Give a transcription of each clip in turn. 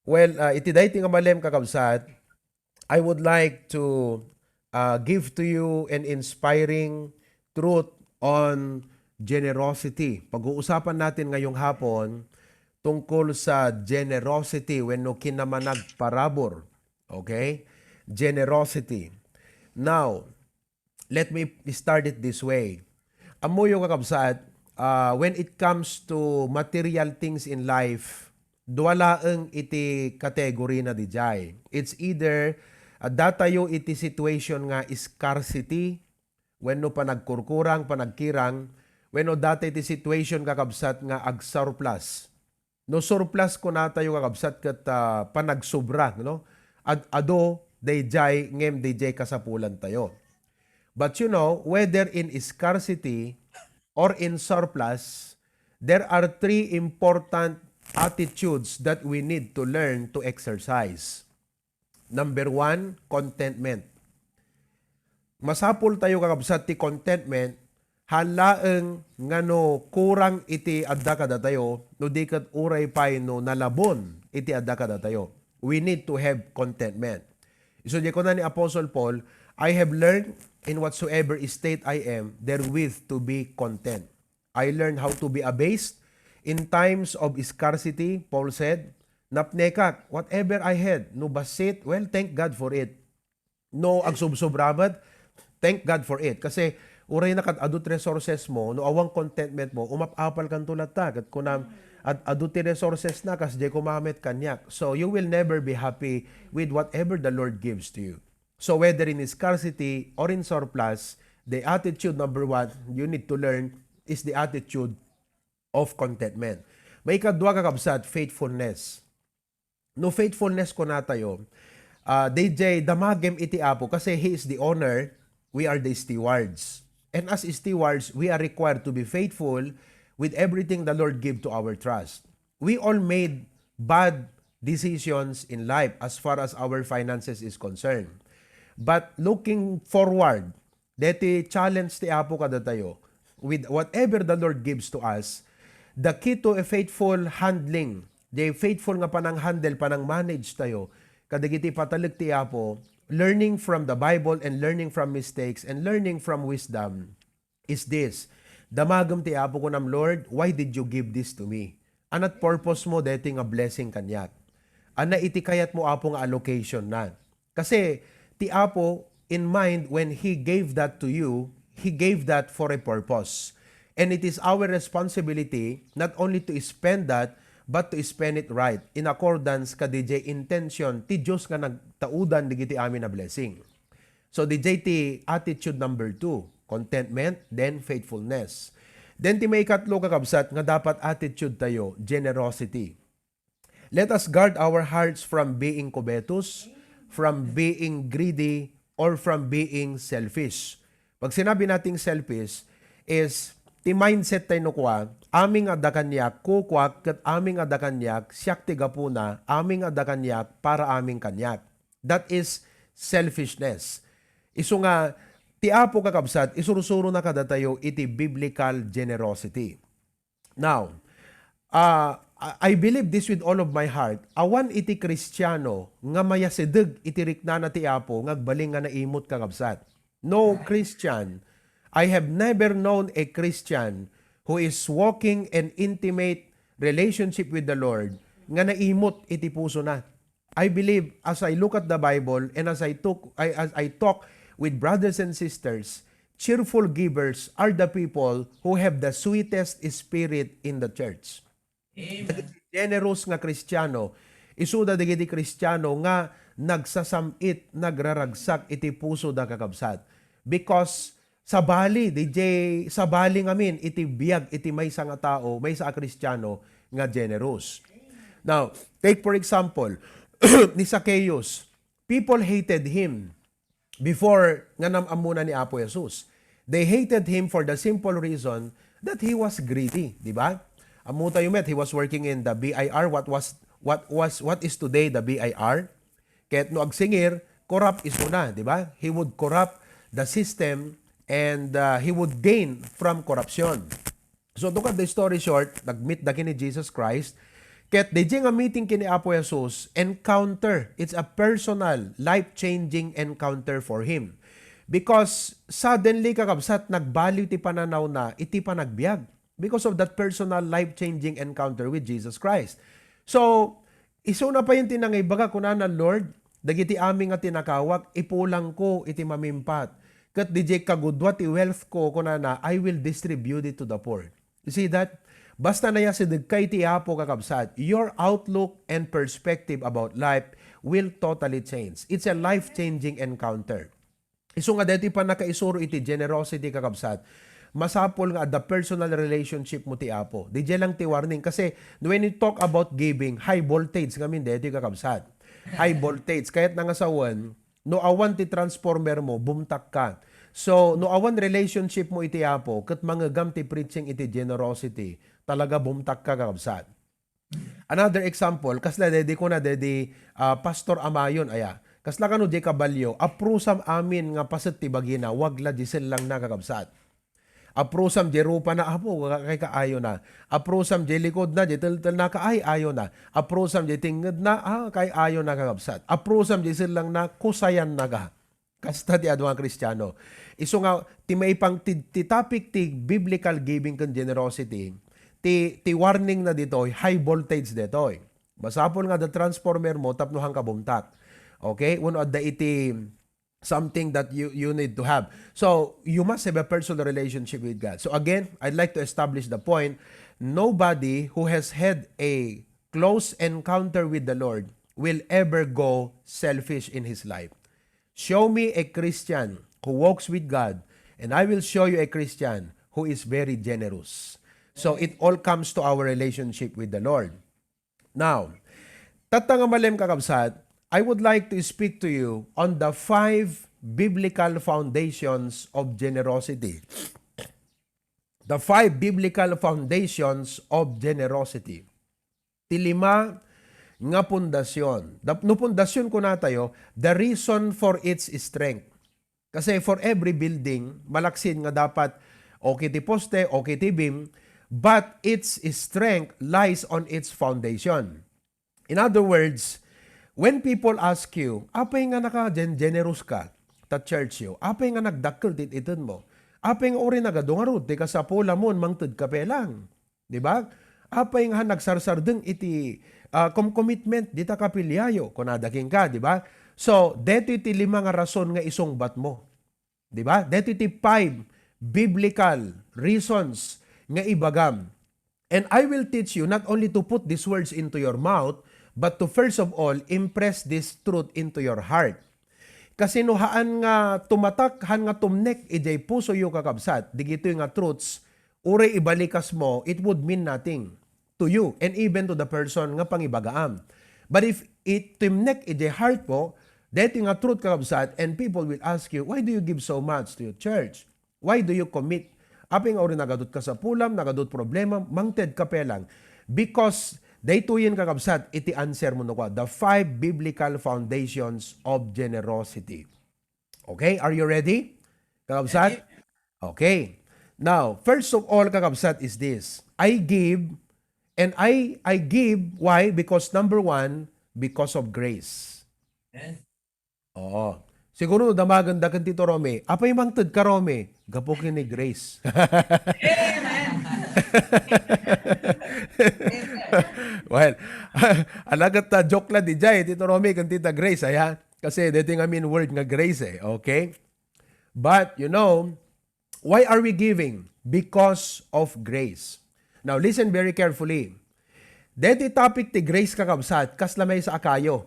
Well, iti dayti nga malem kakabsat, I would like to give to you an inspiring truth on generosity. Pag-uusapan natin ngayong hapon tungkol sa generosity when no kinamanag parabor. Okay? Generosity. Now, let me start it this way. Amo yung kakabsat, when it comes to material things in life, duwalaeng iti category na dijay. It's either datayo iti situation nga scarcity, when no panagkurkurang, panagkirang, when no data iti situation kakabsat nga ag surplus. No surplus ko na tayo kakabsat kat panagsubra, no? Ado, dijay, ngem dijay kasapulan tayo. But you know, whether in scarcity or in surplus, there are three important attitudes that we need to learn to exercise. Number one, contentment. Masapul tayo kakabsat ti contentment, halaeng ngano kurang iti adda kada tayo, no di kat uray pay no nalabon iti adda kada tayo. We need to have contentment. So di ko na ni Apostle Paul, I have learned in whatsoever state I am, therewith to be content. I learned how to be abased in times of scarcity. Paul said, napnekak, whatever I had, no basit, well, thank God for it. No agsubsobramat, thank God for it. Kasi, uray na kat adut resources mo, no awang contentment mo, umapapal kan tulad ta, kat kunam, at aduti resources na, kas di kumamit kanyak. So, you will never be happy with whatever the Lord gives to you. So whether in scarcity or in surplus, the attitude number one you need to learn is the attitude of contentment. May kadwa kakabsat, faithfulness. No faithfulness ko na tayo, DJ damagem iti apo kasi He is the owner, we are the stewards. And as stewards, we are required to be faithful with everything the Lord give to our trust. We all made bad decisions in life as far as our finances is concerned. But looking forward, deti challenge ti Apo kada tayo, with whatever the Lord gives to us, the key to a faithful handling, the faithful nga panang handle, panang manage tayo, kadagiti patalig ti Apo, learning from the Bible and learning from mistakes and learning from wisdom is this. Damagam ti Apo ko nam, Lord, why did you give this to me? Anat purpose mo deti nga blessing kanyak? Ana iti kayat mo Apo nga allocation na. Kasi ti Apo, in mind, when He gave that to you, He gave that for a purpose. And it is our responsibility not only to spend that, but to spend it right, in accordance ka DJ intention, ti Diyos nga nagtaudan digiti amin na blessing. So DJ ti attitude number two, contentment, then faithfulness. Then ti may katlo kakabsat nga dapat attitude tayo, generosity. Let us guard our hearts from being covetous, from being greedy, or from being selfish. Pag sinabi nating selfish, is ti mindset tayo nukwa, aming adakanyak, kukwak, kat aming adakanyak, siyak tigapuna, aming adakanyak, para aming kanyak. That is selfishness. Iso nga, ti apo kakabsat, isurusuro na kada tayo iti biblical generosity. Now, I believe this with all of my heart. Awan iti Kristiyano nga mayasideg iti rikna na ti Apo ngagbaling nga naimot kakabsat. No Christian. I have never known a Christian who is walking an intimate relationship with the Lord nga naimot iti puso na. I believe as I look at the Bible and as I talk with brothers and sisters, cheerful givers are the people who have the sweetest spirit in the church. Amen. Generous nga Kristiyano, isuda digiti Kristiyano nga nagsasamit, nagraragsak iti puso da kakabsat. Because sa bali, sa bali ngamin, iti biyag, iti may sa nga tao, may sa Kristiyano nga generous. Now, take for example, ni Zacchaeus. People hated him before nga namamuna ni Apo Jesus. They hated him for the simple reason that he was greedy, di ba? Amuta yung met, he was working in the BIR. What is today the BIR? Kahit no agsingir, corrupt is una, di ba? He would corrupt the system and he would gain from corruption. So to cut the story short, nag-meet daki ni Jesus Christ, Ket DJ nga meeting kini Apo Jesus, encounter. It's a personal, life-changing encounter for him. Because suddenly kakabsat, nagbaliw ti pananaw na, iti pa nagbiag. Because of that personal, life-changing encounter with Jesus Christ. So, iso na pa yung tinangay, baga kunanan, Lord, dagiti aming nga tinakawak, ipulang ko, iti mamimpat. Kat DJ kagudwa ti wealth ko, kunana, I will distribute it to the poor. You see that? Basta na yasid kay ti Apo kakabsat, your outlook and perspective about life will totally change. It's a life-changing encounter. Iso nga deti pa nakaisuro iti generosity kakabsat, masapol nga the personal relationship mo ti Apo. Di lang ti warning kasi when you talk about giving, high voltage ngamin deti kakabsat. High voltage. Kaya't nangasawan, no awan ti transformer mo, bumtak ka. So, no awan relationship mo iti Apo, kat mga gam ti preaching iti generosity, talaga bumtak ka kakabsat. Another example, kasla dedi ko na dedi Pastor Amayon aya. Kasla kano di kabalyo, aprusam amin nga paset ti bagina, wagla disel lang na kakabsat. Aprusam di rupa na apo, kay kaayo na. Aprusam di likod na, di tel na kaay ayo na. Aprusam di tinged na, kay ayo na kakabsat. Aprusam di sel lang na, kusayan na ka. Kasta ti adwang Kristiyano. Iso nga, ti may pang ti topic ti biblical giving kan generosity, ti warning na dito, high voltage dito. Masapol nga the transformer mo, tapnohang kabumtak. Okay? Uno at iti something that you need to have. So, you must have a personal relationship with God. So again, I'd like to establish the point, nobody who has had a close encounter with the Lord will ever go selfish in his life. Show me a Christian who walks with God, and I will show you a Christian who is very generous. So it all comes to our relationship with the Lord. Now, tatanga malem kakabsat, I would like to speak to you on the 5 biblical foundations of generosity. The 5 biblical foundations of generosity. Tilima nga pundasyon. No pundasyon ko na tayo, the reason for its strength. Kasi for every building, malaksin nga dapat okay ti poste, okay ti beam, but its strength lies on its foundation. In other words, when people ask you, apay nga naka-generous ka, ta church yo, apay nga nagdakkel tit itin mo, apay nga uri nagadungarod, di ka sa pula mo, mangtud ka pelang. Di ba? Apay nga nagsarsardeng iti commitment, di ta kapilyayo, kunadaking ka, di ba? So, deto iti 5 nga rason nga isungbat mo. Di ba? Deto iti 5 biblical reasons nga ibagam. And I will teach you not only to put these words into your mouth, but to first of all, impress this truth into your heart. Kasi nuhaan nga tumatak, han nga tumnek, ijay puso yu kakabsat, digito yung nga truths, ure ibalikas mo, it would mean nothing to you and even to the person nga pangibagaam. But if it tumnek ijay heart mo, dito nga truth kakabsat, and people will ask you, why do you give so much to your church? Why do you commit? Aping ori nagadot ka sa pulam, nagadot problema, mangted ka pelang. Because daytoyen kakabsat, iti answer mo no ko, the 5 biblical foundations of generosity. Okay, are you ready? Kakabsat? Okay. Now, first of all, kakabsat is this. I give, and I give, why? Because number 1, because of grace. Oo. Siguro damaganda kan Tito Rome. Apay mangted ka Rome? Gapukin ni Grace. Well, alagat ta joke la di jay Tito Rome kan Tita Grace aya. Kasi dito nga mean word nga grace okay? But you know, why are we giving? Because of grace. Now listen very carefully. Dito topic ti grace kakabsat kasla may sa akayo.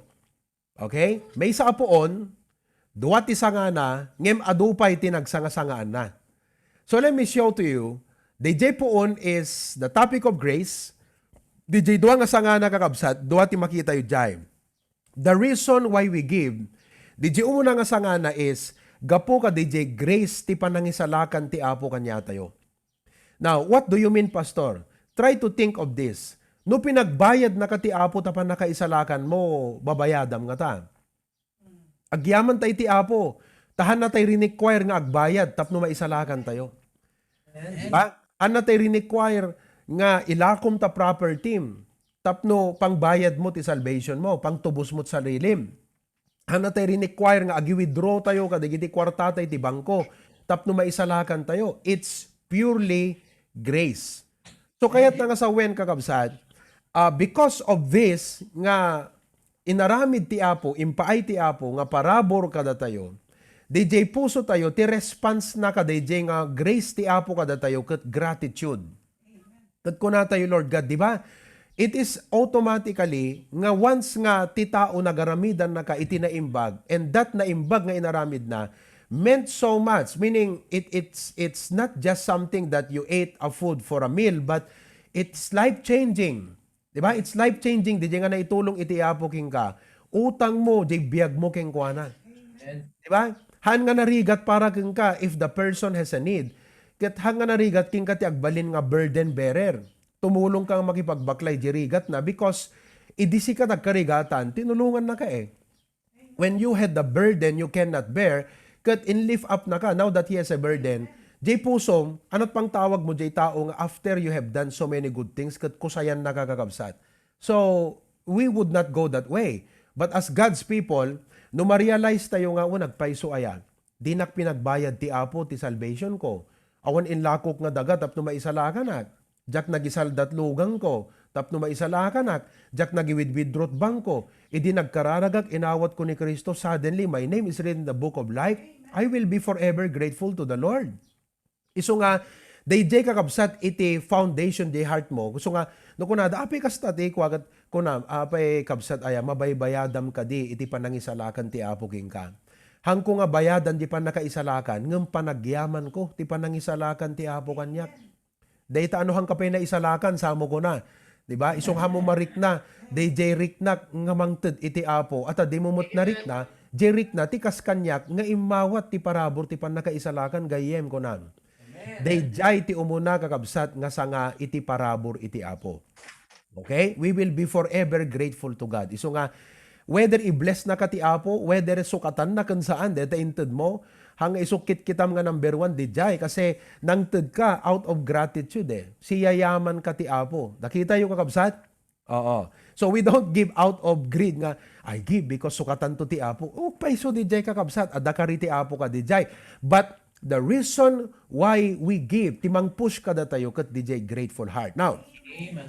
Okay? May sa apuon, duwat ti sangana, ngem adupay tinagsangasangaan na. So let me show to you, DJ poon is the topic of grace. DJ duwa nga sangana kakabsat, duwat ti makita yu jay. The reason why we give, DJ umuna nga sangana is, gapo ka DJ grace ti panangisalakan ti apo kanya tayo. Now, what do you mean, Pastor? Try to think of this. No pinagbayad na ka ti apo tapan nakaisalakan mo, babayadam nga ta. Agyaman tayo ti apo, tahan na tayo require nga agbayad tapno maisalakan tayo. Diba? Han na tayo require nga ilakom ta proper team. tapno pangbayad mo ti salvation mo, pangtubos mo sa rilim. Hana tayo require nga agi-withdraw tayo kadigiti kwarta tayo ti bangko, tapno maisalakan tayo. It's purely grace. So kaya't nga sa wen kakabsat, because of this nga inaramid ti Apo, impaay ti Apo nga parabor kada tayo, DJ puso tayo ti response na ka DJ nga grace ti Apo kada tayo ket gratitude. Ket kuna tayo Lord God, di ba? It is automatically nga once nga ti tao nagaramidan na ka iti naimbag, and that naimbag nga inaramid na meant so much, meaning it's not just something that you ate a food for a meal, but it's life-changing. Diba? It's life-changing. Di nga na itulong iti Apo king ka. Utang mo, di biyag mo king kuana. Diba? Han nga narigat para king ka if the person has a need. Ket han nga narigat king ka ti agbalin nga burden bearer. Tumulong kang makipagbaklay di rigat na because idisi ka nagkarigatan, tinulungan na ka eh. When you had the burden you cannot bear, ket in lift up na ka, now that he has a burden, Jay pusong, ano't pang tawag mo Jay tao nga after you have done so many good things, ket kusayan nakakakabsat. So, we would not go that way. But as God's people, no ma-realize tayo nga, nagpaiso ayan, di nak pinagbayad ti Apo ti salvation ko. Awan inlakok nga dagat, tapno maisalakan at. Jak nagisaldat lugang ko, tapno maisalakan at. Jak nagiwidwidrot bangko. Idi nagkararagak, inawat ko ni Kristo, suddenly my name is written in the book of life. I will be forever grateful to the Lord. Iso nga, DJ kakabsat iti foundation di heart mo. Gusto nga, no kunada, apay kastat kwagat kunam, apay kabsat aya, mabaybayadam ka di, iti panangisalakan ti Apo king ka. Hang ko nga bayadan di pa nakaisalakan, ngem panagyaman ko, ti panangisalakan ti Apo kanyak. Dahita ano hang kapay na isalakan, samo ko na. Diba? Isong hamo marik na, DJ rik na, nga mangted iti Apo, at di mumot na rik na, jerik na, ti kaskanyak, nga imawat ti parabor, ti panakaisalakan, gayem ko na. Dayjay ti umuna kakabsat nga sanga iti parabor iti Apo. Okay? We will be forever grateful to God. Iso nga, whether i-bless na ka ti Apo, whether sukatan na kan saan, deta inted mo, hang isukit kitam nga number 1, dayjay, kasi nangted ka out of gratitude eh. Siyayaman ka ti Apo. Nakita yung kakabsat? Oo. So we don't give out of greed nga, I give because sukatan to ti Apo. Oh, paiso dayjay kakabsat, adakari ti Apo ka dayjay. But the reason why we give, timang push kada tayo kat DJ grateful heart. Now, amen.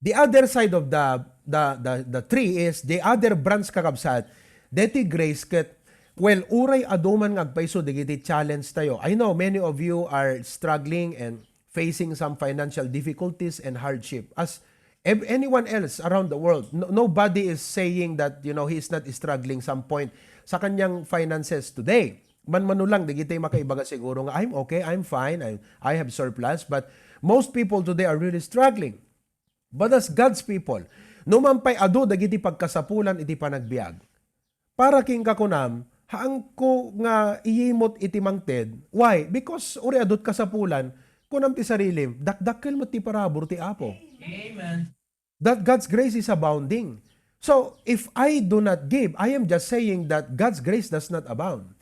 The other side of the tree is the other branch kakabsat, deti grace kat, well, uray aduman ngagpaiso digiti challenge tayo. I know many of you are struggling and facing some financial difficulties and hardship. As anyone else around the world, nobody is saying that, he is not struggling some point sa kanyang finances today. Man-manulang, di kita makaibaga siguro nga, I'm okay, I'm fine, I have surplus, but most people today are really struggling. But as God's people, numampay ado, dagiti pagkasapulan, iti panagbiag. Para king kakunam, haang ko nga iyimot iti mangted. Why? Because uri adot kasapulan, kunam ti sarilim, dakdakkel mo ti parabor ti Apo. Amen. That God's grace is abounding. So, if I do not give, I am just saying that God's grace does not abound.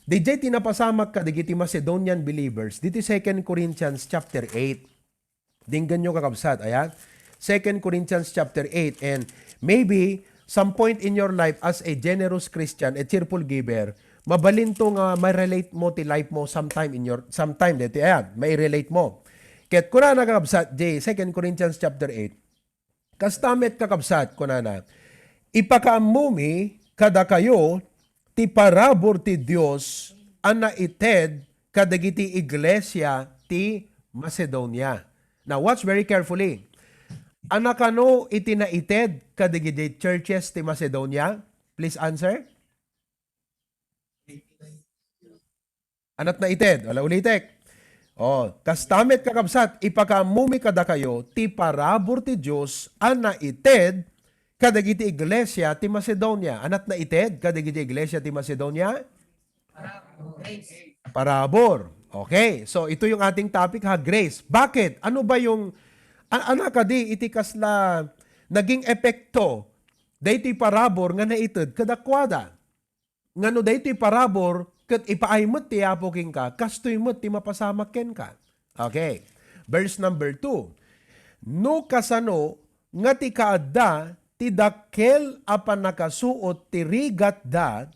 DJ tinapasamak ka digiti Macedonian believers. Dito 2 Corinthians chapter 8. Dinggan nyo kakabsat. Ayan. 2 Corinthians chapter 8. And maybe some point in your life as a generous Christian, a cheerful giver, mabalin to nga may relate mo ti life mo sometime dito. Ayan. May relate mo. Ket kuna na kakabsat, 2 Corinthians chapter 8. Kastamet kakabsat, kuna na. Ipakaamumi kada kayo ti parabor ti Dios ana ited kadagiti iglesia ti Macedonia. Now watch very carefully. Anakano iti naited kadagiti churches ti Macedonia? Please answer. Anat na ited? Wala ulitek. Kastamet kakabsat, ipakamumi kada kayo ti parabor ti Dios ana ited kadagiti iglesia ti Macedonia. Anat na ited kadagiti iglesia ti Macedonia? Parabor. Okay. So ito yung ating topic ha, grace. Bakit? Ano ba yung anakadi iti kasla naging epekto dayti parabor nga naited kadakwada. Ngano dayti parabor ket ipaaymet ti Apo king ka, kastoy met ti mapasamak ken ka. Okay. Verse number 2. No kasano nga ti kaadda, ti dakkel apan nakasuot ti rigat da,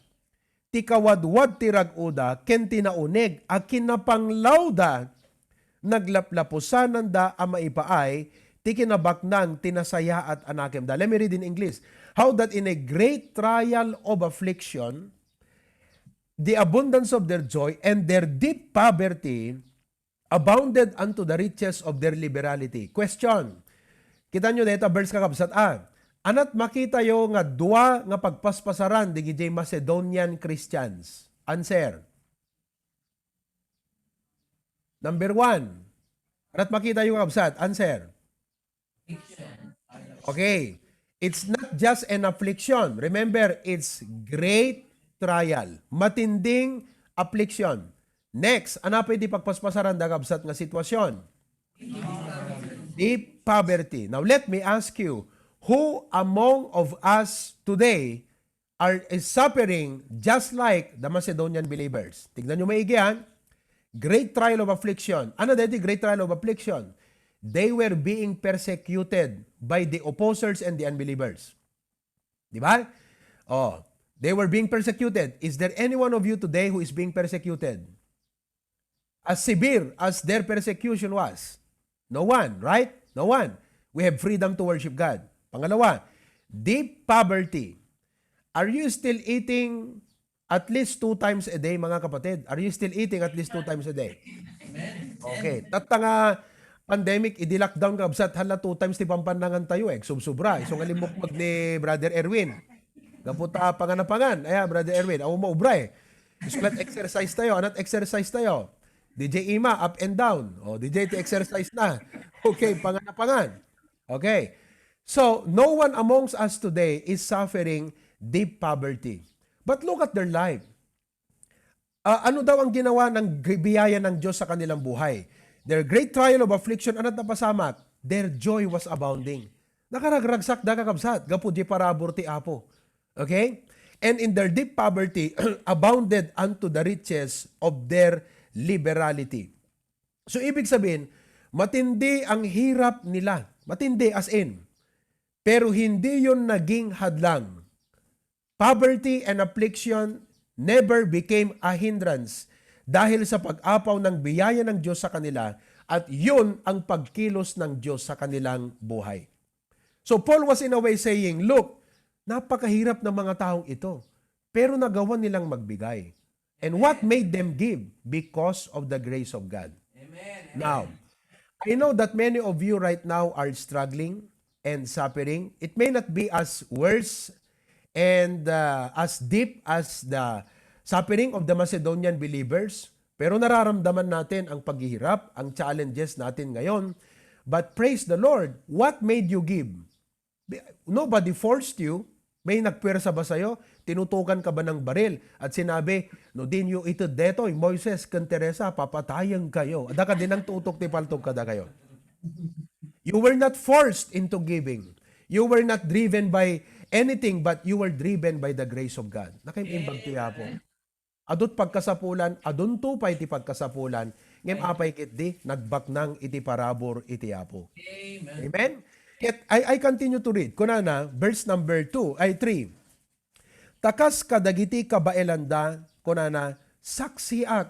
ti kawadwad ti raguda, ken tinauneg, a kinapanglawda, naglaplapusanan da a maipaay, ti kinabaknang tinasaya at anakem da. Let me read in English. How that in a great trial of affliction, the abundance of their joy and their deep poverty abounded unto the riches of their liberality. Question. Kita nyo dito, verse kakabsat. Anat makita yo nga dua nga pagpaspasaran di gijay Macedonian Christians. Answer. Number 1. Anat makita yo nga kabsat. Answer. Okay. It's not just an affliction. Remember, it's great trial. Matinding affliction. Next, ano pa di pagpaspasaran da kabsat nga sitwasyon? Deep poverty. Now, let me ask you, who among of us today is suffering just like the Macedonian believers? Tignan nyo maigi yan. Great trial of affliction. Ano dito great trial of affliction? They were being persecuted by the opposers and the unbelievers. Di ba? Oh, they were being persecuted. Is there any one of you today who is being persecuted? As severe as their persecution was? No one, right? No one. We have freedom to worship God. Pangalawa, deep poverty. Are you still eating at least 2 times a day, mga kapatid? Are you still eating at least 2 times a day? Okay. Tatta nga pandemic, i-lockdown ka, absat hala 2 times ti pampanangan tayo subsubra. Isong alimukmag ni Brother Erwin. Gaputa panganapangan. Aya, Brother Erwin, ako maubra Isulat exercise tayo. Anat exercise tayo? DJ Ima, up and down. O, DJ, exercise na. Okay, panganapangan. Okay. So, no one amongst us today is suffering deep poverty. But look at their life. Ano daw ang ginawa ng biyaya ng Diyos sa kanilang buhay? Their great trial of affliction, ano't napasamak? Their joy was abounding. Nakaragragsak da kakabsat, gapu di parabor ti apo. Okay? And in their deep poverty, abounded unto the riches of their liberality. So, ibig sabihin, matindi ang hirap nila. Matindi as in. Pero hindi yun naging hadlang. Poverty and affliction never became a hindrance dahil sa pag-apaw ng biyaya ng Diyos sa kanila at yun ang pagkilos ng Diyos sa kanilang buhay. So Paul was in a way saying, look, napakahirap ng mga taong ito, pero nagawa nilang magbigay. And what made them give? Because of the grace of God. Amen. Now, I know that many of you right now are struggling and suffering. It may not be as worse and as deep as the suffering of the Macedonian believers, pero nararamdaman natin ang paghihirap, ang challenges natin ngayon. But praise the Lord, what made you give? Nobody forced you. May nagpwersa ba sa'yo? Tinutukan ka ba ng baril? At sinabi, no din you ito detoy, Moises, kan Teresa, papatayang kayo. Ada ka din ang tutok ti paltog kada kayo. You were not forced into giving. You were not driven by anything, but you were driven by the grace of God. Nakaimbag tiya po. Adot pagkasapulan, adun tupay ti pagkasapulan, ngem apay kitdi, nagbaknang iti parabor iti apo. Amen. Amen? Yet, I continue to read. Kunana, verse number 3. Takas kadagiti kabaelanda, kunana,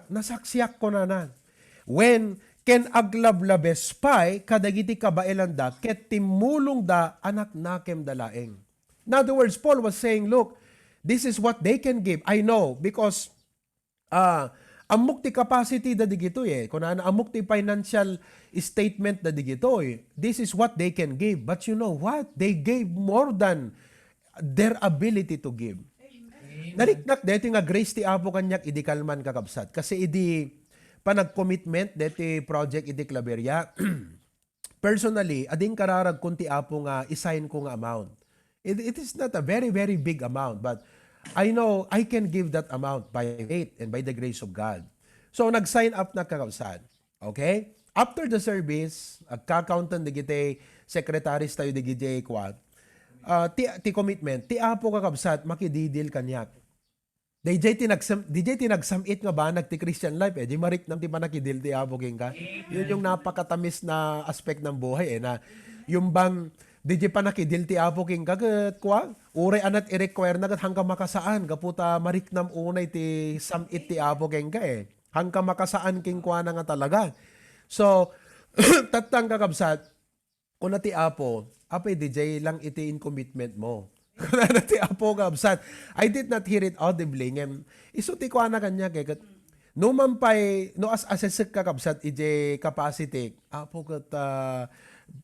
nasaksiak kunana. When ken aglablabes pay kadagiti kabaelanda ket timulong da anak nakem dalaeng. In other words, Paul was saying, look, this is what they can give. I know because amok ti capacity da digito kunana amok ti financial statement da digito this is what they can give. But you know what? They gave more than their ability to give. Nariknak deti nga grace ti apo kanyak idi kalman kakabsat kasi idi panag-commitment deti project iti Claveria. Personally, ading kararag kunti apo nga isign ko nga amount. It is not a very, very big amount, but I know I can give that amount by faith and by the grace of God. So, nag-sign up na kakabsat. Okay? After the service, agka-accountant digite, secretaries tayo digite kwat, ti commitment, ti apo kakabsat, makididil kanyak. DJ tinagsamit nga ba nagti Christian life di marik nam ti panakidil ti apo king ka. Yun yung napakatamis na aspect ng buhay na yung bang Di pa nakidil ti Apo king kagat kwa. Uray anat i-require na kat hanggang makasaan. Kaputa mariknam unay ti samit ti Apo king ka eh. Hanggang makasaan king kwa na nga talaga. So, tatang kakabsat, kung na ti Apo, apay DJ lang iti in commitment mo. Kung na ti Apo kakabsat, I did not hear it audibly. Ngem, iso ti kwa na kanya kay kat, no mampay, no as assessek kakabsat ije capacity, Apo kat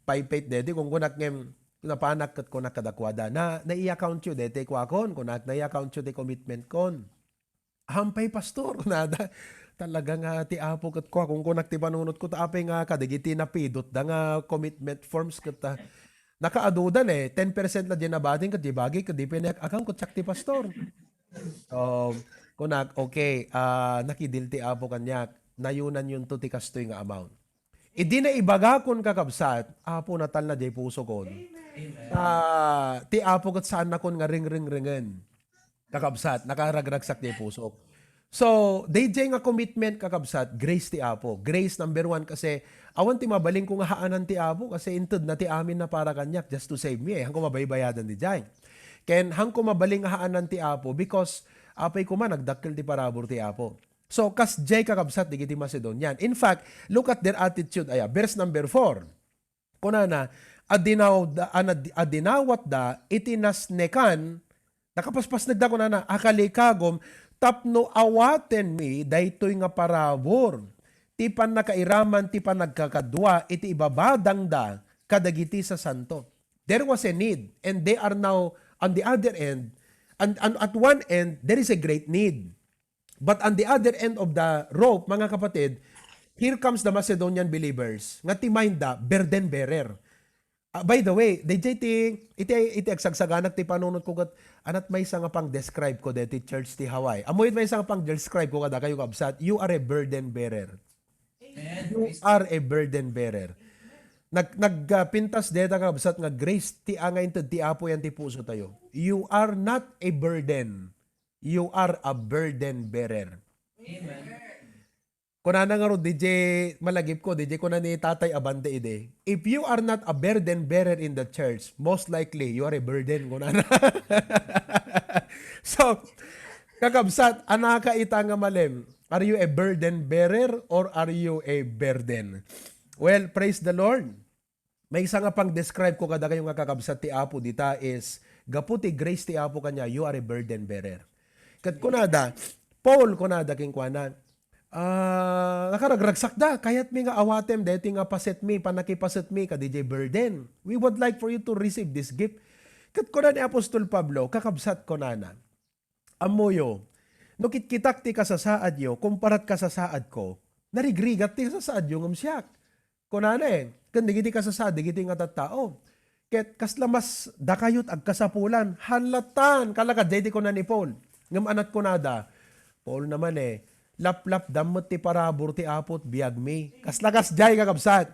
paipait deti kung kunak ngem napanak kat kunak kadakwada na i-account you deti kwa kon kunak na i-account you ti commitment kon hampay pastor kunada talaga nga ti Apo kat kwa kung kunak ti panunot ko ta apay nga kadigiti napidot da nga commitment forms kat nakaadudan 10% na din nabading kat di bagi kat di pinak-account ko tsak ti pastor. Kunak okay nakidil ti Apo kanyak nayunan yun to ti kastoy nga amount. Idi na ibaga kon kakabsat, Apo natal na jay puso kon. Ti Apo kat saan na kon nga ring-ring-ringen. Kakabsat, nakaragragsak jay puso. So, DJ nga commitment kakabsat, grace ti Apo. Grace number 1 kasi, awan ti mabaling kung haanan ti Apo kasi intud na ti amin na para kanyak just to save me hangko mabaybayadan di jay. Ken hangko mabaling haanan ti Apo because apay ko man nagdakkel ti parabor ti Apo. So, kas jay kakabsat, digiti Macedonian. In fact, look at their attitude. Verse number 4. Kunana, adinawat da, itinasnekan, nakapaspas nagda kunana, akalikagom, tapno awaten mi, daytoy nga parabor. Tipan nakairaman, tipan nagkakadwa, iti ibabadang da, kadagiti sa santo. There was a need, and they are now, on the other end, and at one end, there is a great need. But on the other end of the rope, mga kapatid, here comes the Macedonian believers. Nga ti mind da, burden bearer. By the way, iti agsagsaganag ti panunod ko kat, anat may isa nga pang describe ko deti church ti Hawaii. Amoy may isa nga pang describe ko kada kayo kabsat, you are a burden bearer. Amen. You are a burden bearer. Nagpintas deta kabsat nga grace ti angay ti Apo yan ti puso tayo. You are not a burden. You are a burden bearer. Amen. Kunana nga ro, DJ malagip ko, DJ ko na ni Tatay Abante ide. If you are not a burden bearer in the church, most likely you are a burden. Kunana. So, kakabsat, anaka ita nga malem, are you a burden bearer or are you a burden? Well, praise the Lord. May isa nga pang describe ko kada kayo nga kakabsat ti Apo dita is, gaputi grace ti Apo kanya, you are a burden bearer. Kat kunada, Paul kunada king kuana, nakaragragsak da, kayat mi nga awatem, deti nga paset mi, panakipaset mi, ka DJ burden. We would like for you to receive this gift. Kat kuna ni Apostol Pablo, kakabsat kunana, amoyo, no kitkitak ti kasasaad yo, kumparat kasasaad ko, narigrigat ti kasasaad yo ngamsyak. Kunana kan digiti kasasaad, digiti nga tattao. Ket kaslamas dakayot ag kasapulan, halatan, kalakad, deti kuna ni Paul. Ngam anat ko nada, Paul naman lap-lap damot ti parabor ti Apot biag mi. Kaslakas jay kakabsat.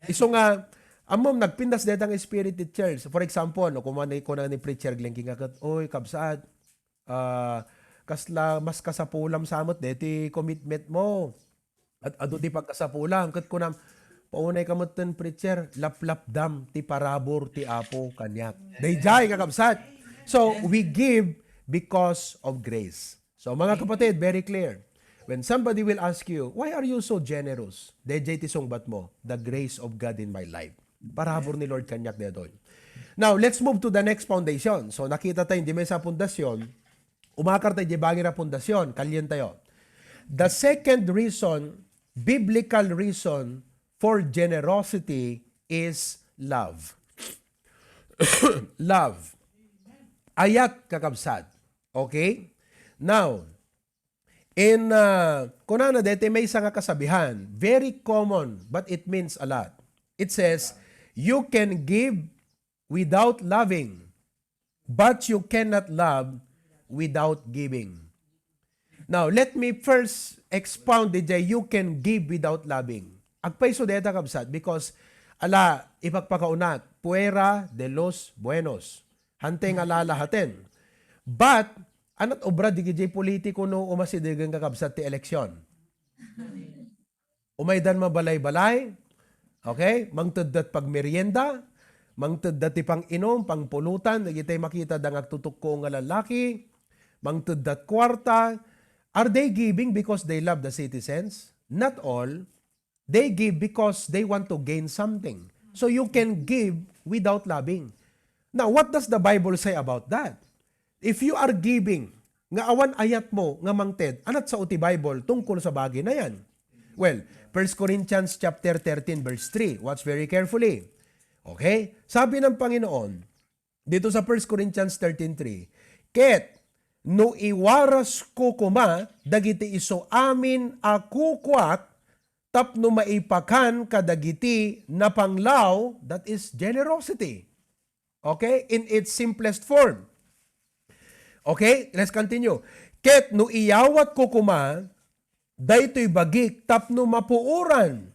Iso nga, amom nagpindas detang spirit ti church. For example, no, kumanay ko na ni preacher Glenn Kingakat, oy kabsat, kasla mas kasapulam samot deti commitment mo. At ado ti pagkasapulam. Kat ko na, paunay kamutan preacher, lap-lap dam ti parabor ti Apo kanyak. Day jay kakabsat. So, we give because of grace. So mga kapatid, very clear. When somebody will ask you, why are you so generous? DJ tisongbat mo, the grace of God in my life. Parabor ni Lord kanyak na doon. Now, let's move to the next foundation. So nakita tayo, hindi may sa pundasyon. Umakar tayo, di bagi na pundasyon. Kalyan tayo. The second reason, biblical reason for generosity is love. Love. Ayat kakabsat. Okay? Now, in kunana dete may isa nga kasabihan, very common but it means a lot. It says, you can give without loving, but you cannot love without giving. Now, let me first expound the you can give without loving. Agpaiso deta kabsat because ipagpakaunat, puera de los buenos. Hanteng alalahaten. But, anat obra di gijay politiko no umasidigang kakabsat ti eleksyon. Umaydan mabalay-balay, okay? Mangtuddat pag merienda, mangted dati pang inom, pang pulutan, dagitay makita da agtutok ko nga lalaki, mangted dat kwarta. Are they giving because they love the citizens? Not all. They give because they want to gain something. So you can give without loving. Now, what does the Bible say about that? If you are giving, nga awan ayat mo, nga mangted, anat sa uti Bible tungkol sa bagay na yan? Well, 1 Corinthians chapter 13 verse 3. Watch very carefully. Okay? Sabi ng Panginoon, dito sa 1 Corinthians 13:3, ket, no iwaras ko kuma, dagiti iso amin akukwat, tapno maipakan kadagiti na panglaw, that is generosity. Okay? In its simplest form. Okay? Let's continue. Ket no iyawat ko kuma, daytoy bagik tapno mapuuran.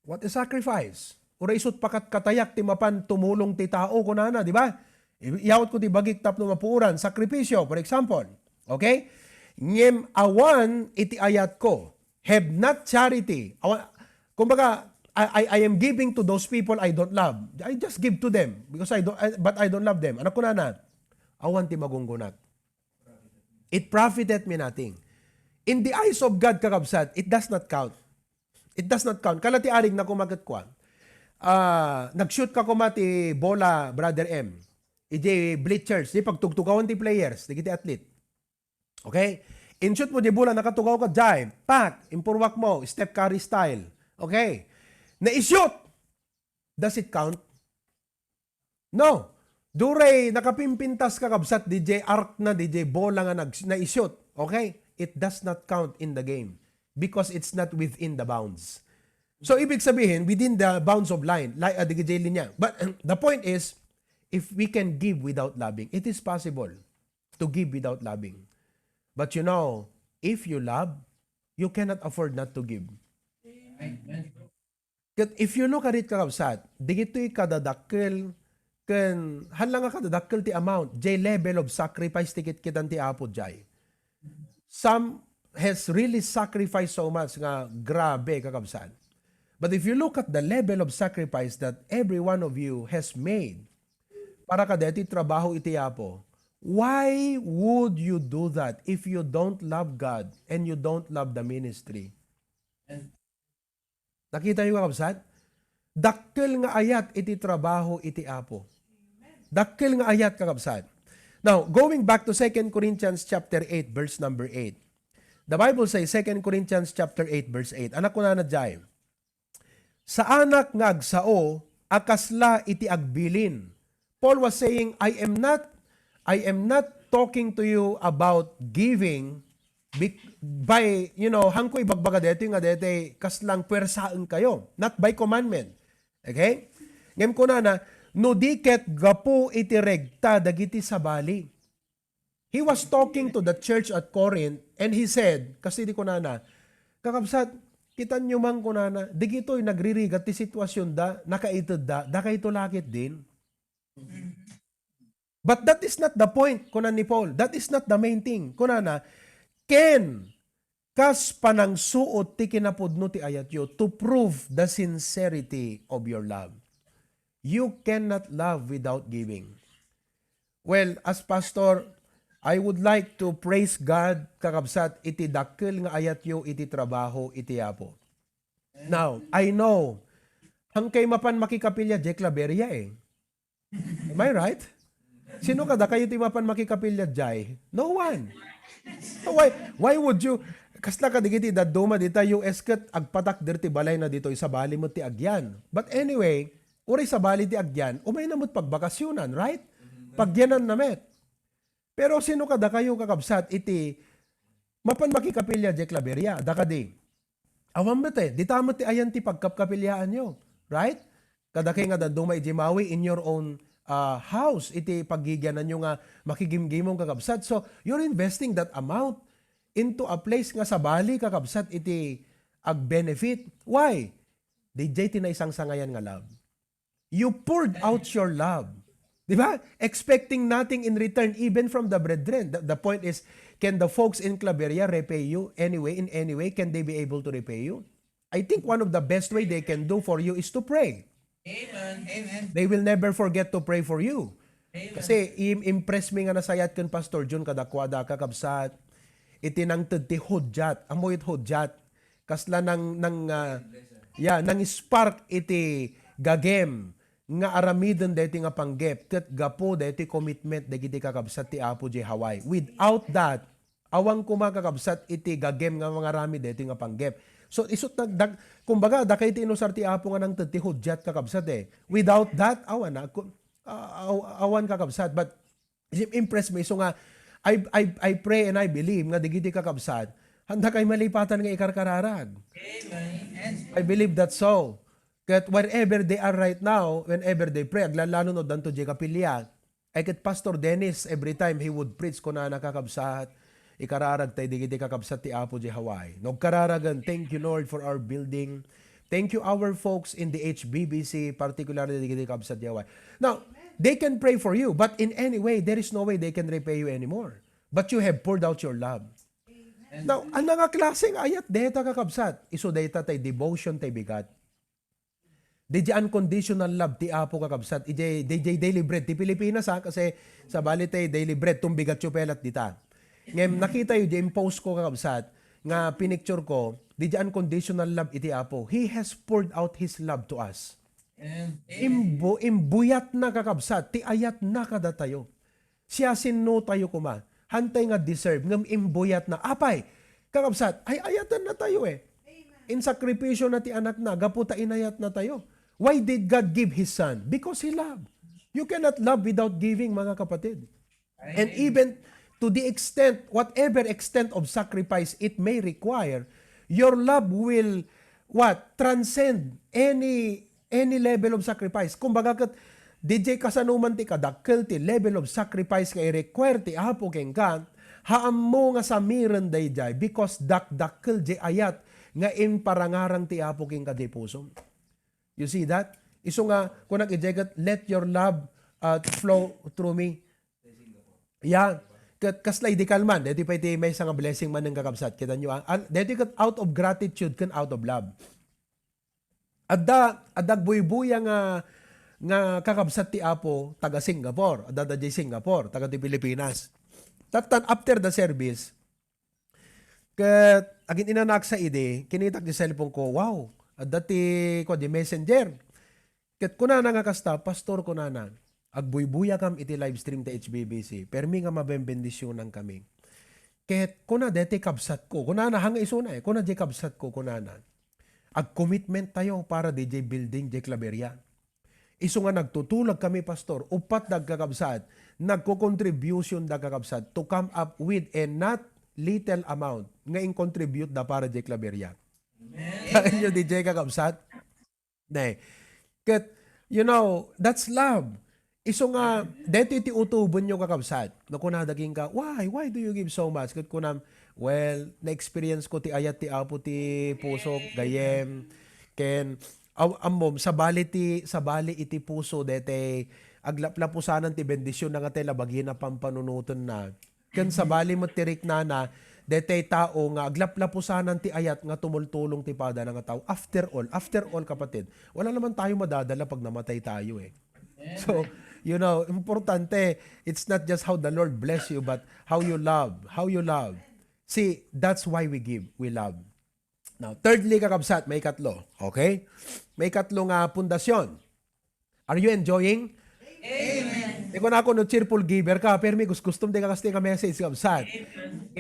What is sacrifice? Ura isut pakat katayak ti mapan tumulong ti tao kunana, di ba? Iyawat ko ti bagik tapno mapuuran. Sakripisyo, for example. Okay? Ngem awan iti ayat ko. Have not charity. Kumbaga, I am giving to those people I don't love. I just give to them because but I don't love them. Ano kunana? Awan ti magunggunat. It profiteth me nothing. In the eyes of God, kakabsat, it does not count. It does not count. Kalati aring na kumagat kwa. Nag-shoot ka kumati bola, Brother M. Ije bleachers. Di pagtugtugawan ti players. Di kiti athlete. Okay? In-shoot mo di bola, nakatugaw ka, jive, pak, impurwak mo, Steph Curry style. Okay? Na-shoot. Does it count? No. Duray, nakapimpintas ka kabsat, DJ arc na, DJ bola nga na-shoot. Okay? It does not count in the game because it's not within the bounds. So, ibig sabihin, within the bounds of line, like DJ linya. But the point is, if we can give without loving, it is possible to give without loving. But you know, if you love, you cannot afford not to give. Amen. If you look at it, kakabsat, digito'y kadadakkel, kan halang nga kadadakkel ti amount, jay level of sacrifice tikit kitan ti apo jay. Some has really sacrificed so much nga grabe kakabsat. But if you look at the level of sacrifice that every one of you has made para kadeti trabaho iti apo, why would you do that if you don't love God and you don't love the ministry? Nakita niyo kakabsat? Dakkel nga ayat iti trabaho iti apo. Dakkel nga ayat kakabsat. Now, going back to 2 Corinthians chapter 8 verse number 8. The Bible says 2 Corinthians chapter 8 verse 8. Anak ko na nadjay. Sa anak nga agsao akasla iti agbilin. Paul was saying, I am not talking to you about giving by, hangko ibagbaga dito nga dito kaslang pwersaan kayo. Not by commandment. Okay? Ngem ko na, no diket gapo iti regta dagiti sabali. He was talking to the church at Corinth and he said, kasi di ko na, kakabsat, kitan nyo man ko na, digito'y nagririgat ti sitwasyon da, nakaitid da kaito lakit din. But that is not the point, kunan ni Paul. That is not the main thing. Kunana, ken kas panang suot ti kinapudno ti ayat yo to prove the sincerity of your love. You cannot love without giving. Well, as pastor, I would like to praise God kakabsat iti dakkel nga ayat yo iti trabaho iti apo. Now, I know hangkay mapan makikapilya Jack Laberia eh. Am I right? Sino kada kayo ti mapan makikapilya jay? No one. So why would you kasla ka digiti daduma dita US ket agpatak derti balay na dito isabali mo ti agyan. But anyway, uri sabali ti agyan, umay na mo't pagbakasyonan, right? Pagyanan na met. Pero sino kada kayo kakabsat iti mapan makikapilya Jack Laberia, dakadi. Awam mo te, ditama ti ayan ti pagkapkapilyaan nyo, right? Kada kayo nga daduma ijimawi in your own house, iti pagigyanan nyo nga makigimgimong kakabsat. So, you're investing that amount into a place nga sa bali kakabsat iti ag-benefit. Why? DJ tinaisang sangayan nga love. You poured out your love. Di ba? Expecting nothing in return even from the brethren. The point is, can the folks in Claveria repay you anyway, in any way? Can they be able to repay you? I think one of the best way they can do for you is to pray. They will never forget to pray for you. Kasi impress mi nga nasayat ken Pastor John kadakwada kakabsat itinangted ti hudyat amoy it hudyat kasla nang spark iti gagem nga aramiden deti nga panggep ket gapo deti commitment dagiti kakabsat ti Apo di Hawaii. Without that, awang kumakakabsat iti gagem nga mga rami deti nga panggep. So isut kumbaga dakay ti inusar ti Apo nga nang ti hudyat kakabsat eh. Without that, awan kakabsat. But impress me. So nga, I pray and I believe nga digiti kakabsat, handa kay malipatan nga ikarkararag. I believe that so. That wherever they are right now, whenever they pray, aglalano no danto di kapilya, ay ket Pastor Dennis, every time he would preach ko na nakakabsat, ikararag tayo digiti kakabsat ti Apo di Hawaii. Nagkararagan, thank you Lord for our building. Thank you our folks in the HBBC, particularly digiti kakabsat di Hawaii. Now, they can pray for you, but in any way, there is no way they can repay you anymore. But you have poured out your love. Now, ang nga klaseng ayat, deta kakabsat. Iso deta tay devotion tay bigat. DJ unconditional love ti Apo kakabsat. DJ daily bread ti Pilipinas ha, kasi sa bali tay daily bread, tumbigat yung pelat dita. Ngayon, nakita yung yung post ko kakabsat, nga pinicture ko, DJ unconditional love iti Apo. He has poured out His love to us. Imbuyat na kakabsat, ti ayat na kada tayo. Siya sinno tayo kuma. Hantay nga deserve, ngam imbuyat na. Apay, kakabsat, ay ayatan na tayo eh. In sakripisyo na ti anak na, gaputa inayat na tayo. Why did God give His Son? Because He loved. You cannot love without giving, mga kapatid. And even to the extent, whatever extent of sacrifice it may require, your love will, transcend any level of sacrifice. Kumbaga kat, DJ kasanuman ti kadakkel ti level of sacrifice nga i-require ti Apo ken ka, haam mo nga samiren dayjay because dakdakkel di ayat nga in parangarang ti Apo ken ka di puso. You see that? Iso nga, kung nag-ijegat, let your love flow through me. Yeah. Kaslay di kalman. Dito pa iti may isang blessing man ng kakabsat. Kita nyo, dito kat out of gratitude kan out of love. Adag buy-buya nga kakabsat ti Apo taga Singapore. Adada di Singapore, taga ti Pilipinas. Tatan after the service, kat agin inanak sa ide, kinitak di cellphone ko, wow, dati ko di messenger. Ket kunana nga kasta, pastor kunana, agbuybuya kam iti live stream ta HBBC. Permi nga mabembendisyonan kami. Ket kuna deti kabsat ko, kunana hanga isuna kuna di kabsat ko kunana. Ag commitment tayo para DJ building di Claveria. Isu nga nagtutulag kami pastor, upat dagkakabsat, nagko-contribution dagkakabsat to come up with a not little amount nga in-contribute da para di Claveria. Saan nyo DJ kakabsat? Nay. Ket, that's love. Iso nga, dito iti utubon nyo kakabsat. No, kunadaging ka, why do you give so much? Ket kunam, well, na-experience ko ti ayat ti Apo ti puso, gayem, ken, amom, sa bali iti puso, dete, aglaplapusanan ti bendisyon na nga te labagin na pampanunutan na. Ken sa bali mo tirik na, dete tao nga aglaplapusanan ti ayat nga tumultulong ti pada nga tao. After all kapatid, wala naman tayo madadala pag namatay tayo eh. So, importante, it's not just how the Lord bless you, but how you love. See, that's why we give, we love. Now, thirdly, kakabsat, may katlo. Okay? May katlo nga pundasyon. Are you enjoying? Amen. Di ko na ako no cheerful giver ka, pero may gustom di ka kasi nga message kabsat.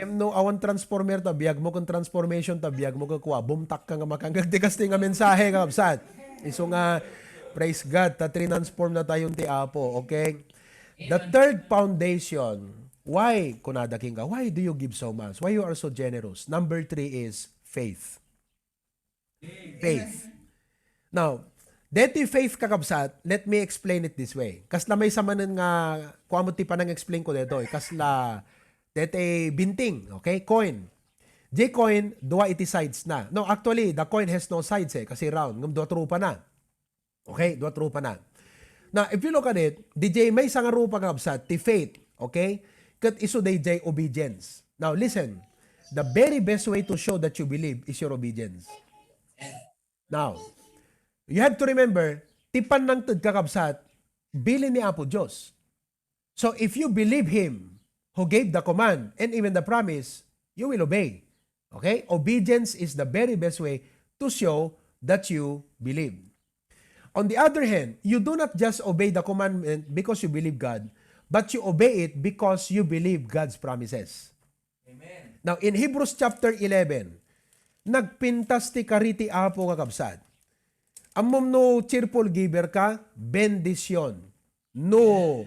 No, awan transformer ta, biyag mo kung transformation ta, biyag mo kung bumtak ka nga makangag di kasi nga mensahe kabsat. Iso nga, praise God, ta transform na tayong ti Apo, okay? The third foundation, why, kunadaking ka, why do you give so much? Why you are so generous? Number 3 is faith. Faith. Now, deti faith kakabsat, let me explain it this way. Kasla may samanan nga, kuamot ti panang explain ko dito, kasla, deti binting, okay, coin. J-coin, dua iti sides na. No, actually, the coin has no sides kasi round, ngam dua trupa na. Okay, dua trupa na. Now, if you look at it, DJ may isang rupa kakabsat, ti faith, okay? Kat iso DJ obedience. Now, listen, the very best way to show that you believe is your obedience. Now, you have to remember, tipan ng tud kakabsat, bilin ni Apo Diyos. So if you believe Him who gave the command and even the promise, you will obey. Okay? Obedience is the very best way to show that you believe. On the other hand, you do not just obey the commandment because you believe God, but you obey it because you believe God's promises. Amen. Now, in Hebrews chapter 11, nagpintas ti kariti Apo kakabsat. Amom no cheerful giver ka, bendisyon. No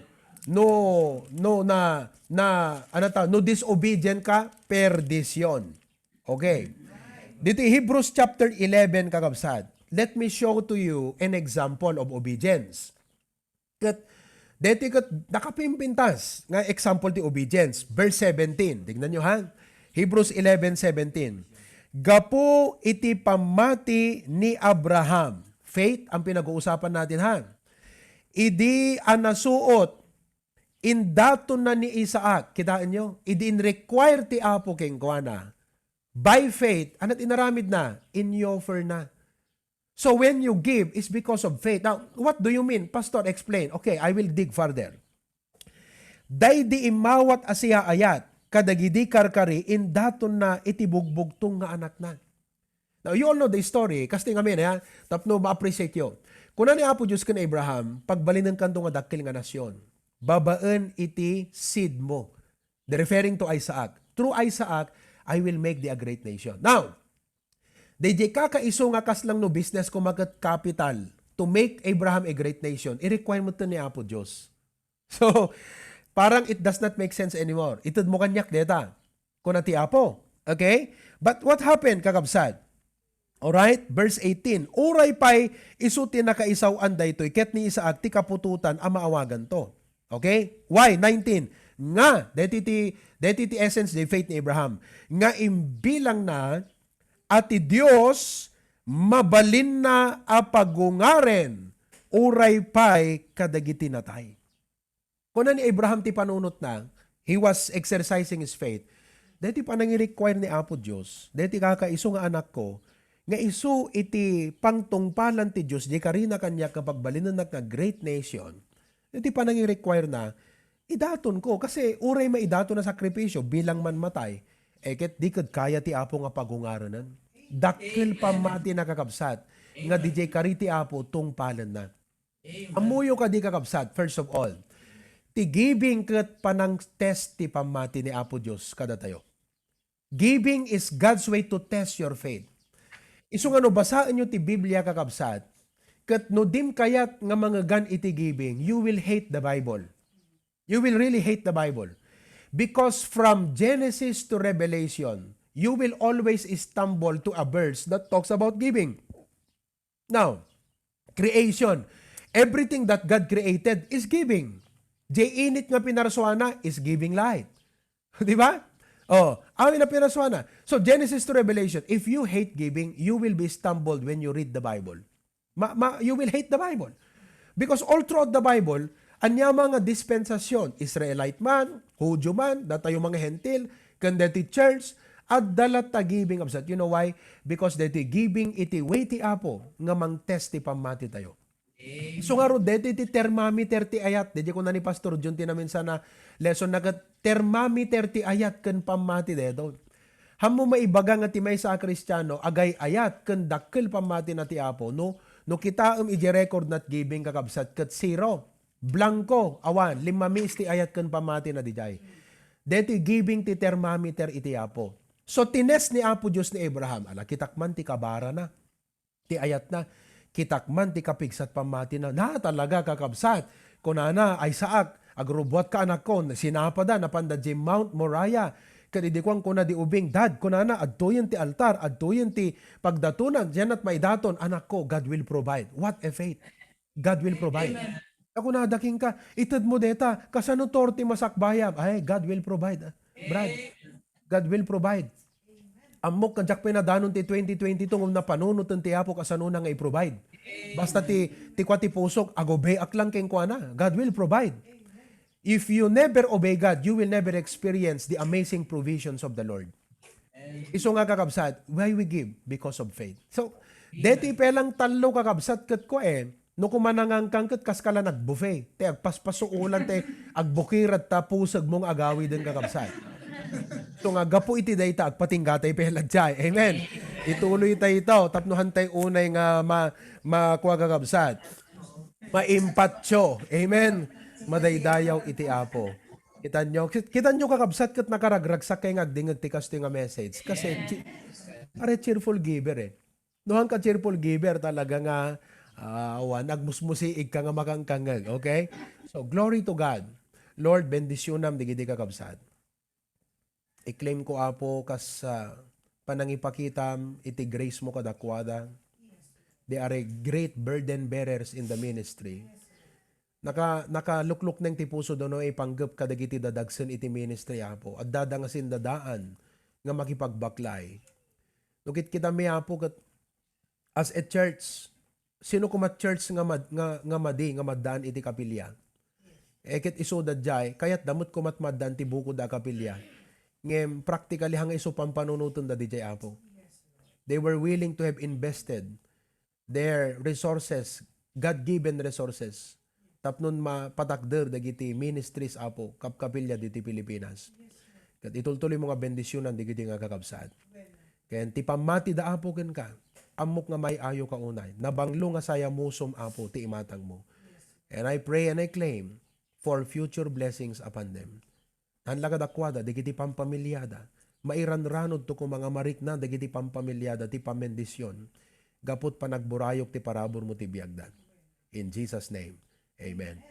disobedient ka, perdisyon. Okay. Dito Hebrews chapter 11 kakabsat. Let me show to you an example of obedience. Dito nakapimpintas nga example ti obedience. Verse 17. Tignan nyo ha. Hebrews 11:17. Gapo iti pamati ni Abraham. Faith ang pinag-uusapan natin ha. Idi anasuot indaton na ni Isaac. Kitaan nyo? Idi in-require ti Apo keng kuana. By faith, anat inaramid na, in-offer na. So when you give, it's because of faith. Now, what do you mean? Pastor, explain. Okay, I will dig further. Day di imawat asiya ayat, kadagidi karkari, indaton na itibugbugtong nga anak na. Now, you all know the story. Kasi nga ha, tapno ma-appreciate yun. Kuna ni Apo Diyos kan Abraham, pagbalinan kanto nga dakil nga nasyon, babaan iti seed mo. They're referring to Isaac. Through Isaac, I will make thee a great nation. Now, DJ kakaiso nga kas lang no business ko magat capital to make Abraham a great nation. I-require mo to ni Apo Diyos. So, parang it does not make sense anymore. Itod mo kanyak deta. Kuna ti Apo. Okay? But what happened, kakabsat? Alright? Verse 18. Uray pa'y isuti na kaisaw anday to'y ket ni Isaac ti kapututan ang maawagan to. Okay? Why? 19. Nga, deti ti essence di faith ni Abraham. Nga imbilang na ati Diyos mabalin na apagungaren uray pa'y kadagiti natay. Kuna ni Abraham ti panunot na, he was exercising his faith. Deti pa nang-require ni Apo Diyos, deti kakaiso nga anak ko, nga isu iti pangtungpalan ti Diyos, di karina kanya kapag balinan na great nation, deti pa nang-require na, idaton ko, kasi uray maidaton na sakripisyo, bilang man matay, eket di kad kaya ti Apo nga pagungaranan. Dakil pamati na kakabsat, nga DJ kariti Apo tungpalan na. Amuyo ka di kakabsat, first of all, ti giving ket panang test ti pamati ni Apo Diyos kada tayo. Giving is God's way to test your faith. Isu nga no basaan nyo ti Biblia kakabsat, ket no dim kayat nga mga gan iti giving, you will hate the Bible. You will really hate the Bible. Because from Genesis to Revelation, you will always stumble to a verse that talks about giving. Now, creation. Everything that God created is giving. Init nga pinaraswana is giving light. Di ba? Amin na pinaraswana. So, Genesis to Revelation, if you hate giving, you will be stumbled when you read the Bible. You will hate the Bible. Because all throughout the Bible, anya mga dispensasyon, Israelite man, Hudyo man, datayo mga hentil, kandati church, at dalat ta giving absat. You know why? Because dati giving iti weighty Apo nga mang test ti pamati tayo. So nga ro, dati ti thermometer ti ayat. Dati ko na ni Pastor John tinamin sana lesson na thermometer ti ayat ken pamati deto. Hammo maibaga nga ti may sa Kristiyano, agay ayat ken dakkel pamati na ti Apo. No kita ije-record not giving kakabsat ket zero. Blanco, awan, 5 ti ayat ken pamati na dijay. Dati giving ti thermometer iti Apo. So, tines ni Apo Diyos ni Abraham, kitakman ti kabara na, ti ayat na, kitakman ti kapigsat pamati na, talaga kakabsat, kunana, Isaac, agrubot ka anak ko, sinapada, napanda di Mount Moriah, kadidikuang kuna di ubing, dad, kunana, adtoyen ti altar, adtoyen ti pagdatunan, diyan at maidaton, anak ko, God will provide. What a faith. God will provide. Amen. Ako na daking ka, itad mo deta, kasano torti masakbayab, ay, God will provide. Brad, God will provide. Amok kadyak pinadanon ti 2022 ngum na panunutan ti Apo kasano nga i-provide. Basta ti kwati pusok agobe aklang keng kuana. God will provide. If you never obey God, you will never experience the amazing provisions of the Lord. Iso nga kakabsat, why we give? Because of faith. So, deti pelang talo kakabsat kat ko No kumanangang kangkat kas kala nagbuffet. Te agpaspasuulan te agbukirat ta pusag mong agawi din kakabsat. So nga gapo iti dayta agpatinggatay peladjay. Amen. Ituloy tayo ito. Tapnuhan tayo unay nga makuha kakabsat. Maimpatyo. Amen. Madaydayaw iti apo. Kita nyo kakabsat kat nakaragragsak kay ngagdingag tikas nga message. Kasi are cheerful giver eh. Nohan ka cheerful giver talaga nga nagmusmusiig ka nga makangkangag. Okay? So, glory to God. Lord, bendisyonam digiti kakabsat. I-claim ko apo kas panangipakitam iti grace mo kadakwada. They are a great burden bearers in the ministry. Nakalukluk ng tipuso doon ay panggap kadagiti dadagsan iti ministry apo. At dadangasin dadaan nga makipagbaklay. Nukit kita may apo kat as a church, sino kumat church nga maddaan iti kapilya. Eket iso dadjay, kayat damot kumat maddaan ti buko da kapilya. Ngem practically hanga iso pampanunuton da dijay apo. They were willing to have invested their resources, God-given resources, tapnon mapatakder dagiti ministries apo kapilya diti Pilipinas. Kat itultuloy mga bendisyonan digiti nga kakabsat. Kaya ti pamati da apo ken ka, amok nga may ayo ka unay, nabanglo nga saya musom apo ti imatang mo. And I pray and I claim for future blessings upon them. Hanlaga dakwada, digiti pampamilyada, mairanranod to kung mga marikna, digiti pampamilyada, ti pamendisyon, gapot panagburayok ti parabor mo ti biagdan. In Jesus' name, amen.